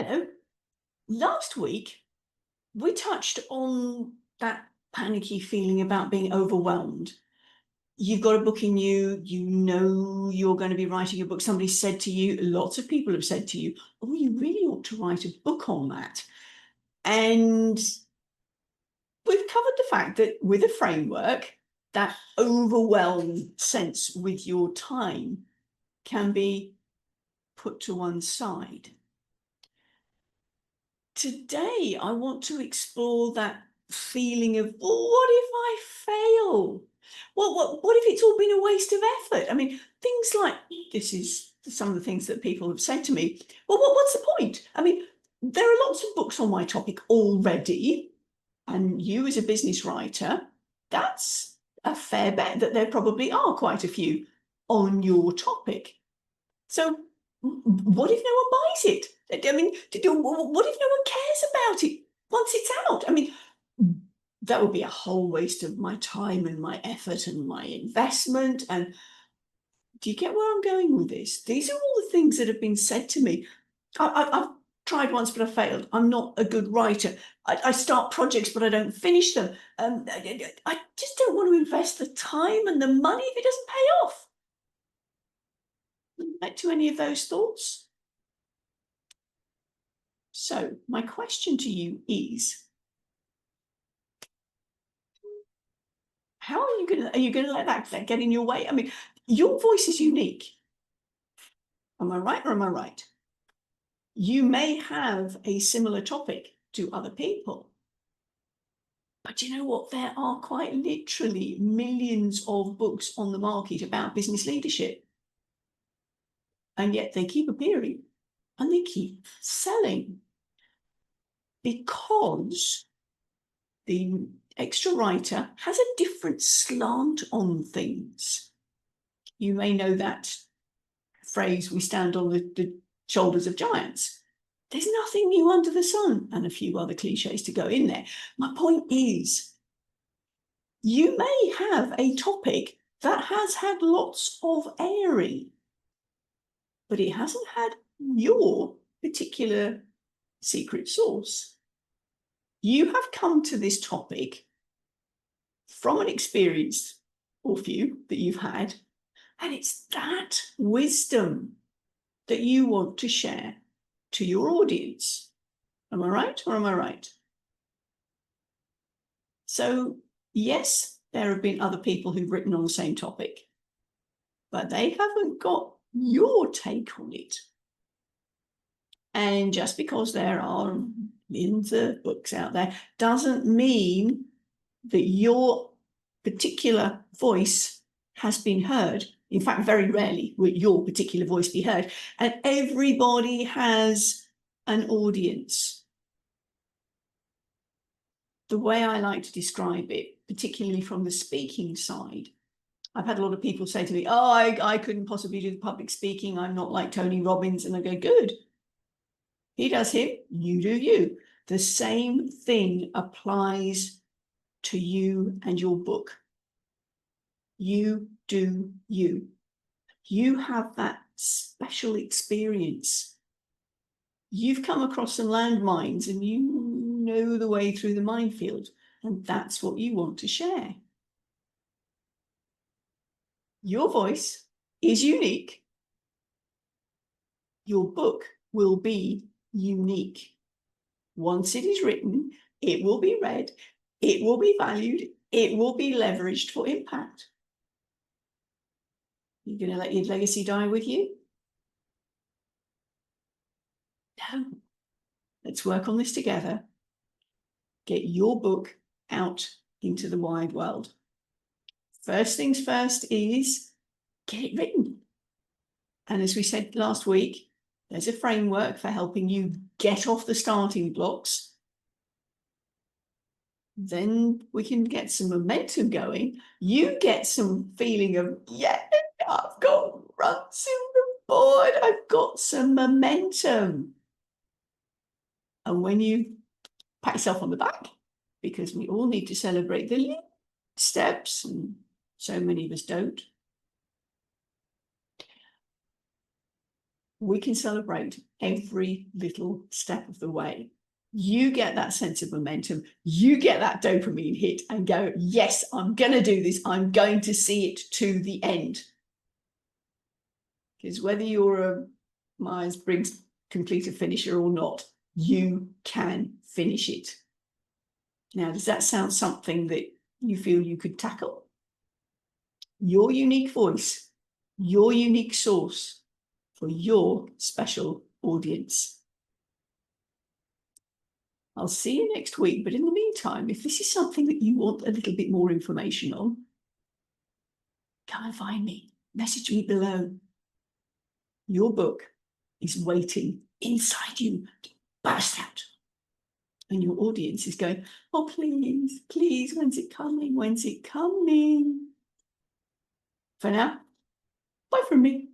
Hello. Last week, we touched on that panicky feeling about being overwhelmed. You've got a book in you, you know you're going to be writing a book. Somebody said to you, lots of people have said to you, oh, you really ought to write a book on that. And we've covered the fact that with a framework, that overwhelmed sense with your time can be put to one side. Today, I want to explore that feeling of, well, what if I fail? What if it's all been a waste of effort? I mean, things like this is some of the things that people have said to me. Well, what's the point? I mean, there are lots of books on my topic already, and you as a business writer, that's a fair bet that there probably are quite a few on your topic. So what if no one buys it? I mean, what if no one cares about it once it's out? I mean, that would be a whole waste of my time and my effort and my investment. And do you get where I'm going with this? These are all the things that have been said to me. I've tried once, but I failed. I'm not a good writer. I start projects, but I don't finish them. I just don't want to invest the time and the money if it doesn't pay off. Back to any of those thoughts? So my question to you is, how are you going to let that get in your way? I mean, your voice is unique. Am I right or am I right? You may have a similar topic to other people. But you know what? There are quite literally millions of books on the market about business leadership. And yet they keep appearing and they keep selling because the extra writer has a different slant on things. You may know that phrase, we stand on the shoulders of giants. There's nothing new under the sun, and a few other cliches to go in there. My point is, you may have a topic that has had lots of airing, but it hasn't had your particular secret sauce. You have come to this topic from an experience or few that you've had, and it's that wisdom that you want to share to your audience. Am I right or am I right? So, yes, there have been other people who've written on the same topic, but they haven't got your take on it. And just because there are millions of books out there doesn't mean that your particular voice has been heard. In fact, very rarely will your particular voice be heard. And everybody has an audience. The way I like to describe it, particularly from the speaking side, I've had a lot of people say to me, oh, I couldn't possibly do the public speaking. I'm not like Tony Robbins. And I go, good. He does him, you do you. The same thing applies to you and your book. You do you. You have that special experience. You've come across some landmines and you know the way through the minefield, and that's what you want to share. Your voice is unique. Your book will be unique. Once it is written, it will be read, it will be valued, it will be leveraged for impact. You're going to let your legacy die with you? No. Let's work on this together. Get your book out into the wide world. First things first is get it written. And as we said last week, there's a framework for helping you get off the starting blocks. Then we can get some momentum going. You get some feeling of, yeah, I've got runs in the board. I've got some momentum. And when you pat yourself on the back, because we all need to celebrate the little steps, and so many of us don't. we can celebrate every little step of the way. You get that sense of momentum, you get that dopamine hit and go, yes, I'm going to do this. I'm going to see it to the end. Because whether you're a Myers-Briggs completer finisher or not, you can finish it. Now, does that sound something that you feel you could tackle? Your unique voice, your unique source for your special audience. I'll see you next week, but in the meantime, if this is something that you want a little bit more information on, come and find me. Message me below. Your book is waiting inside you to burst out. And your audience is going, oh, please, please, when's it coming? When's it coming? For now, bye from me.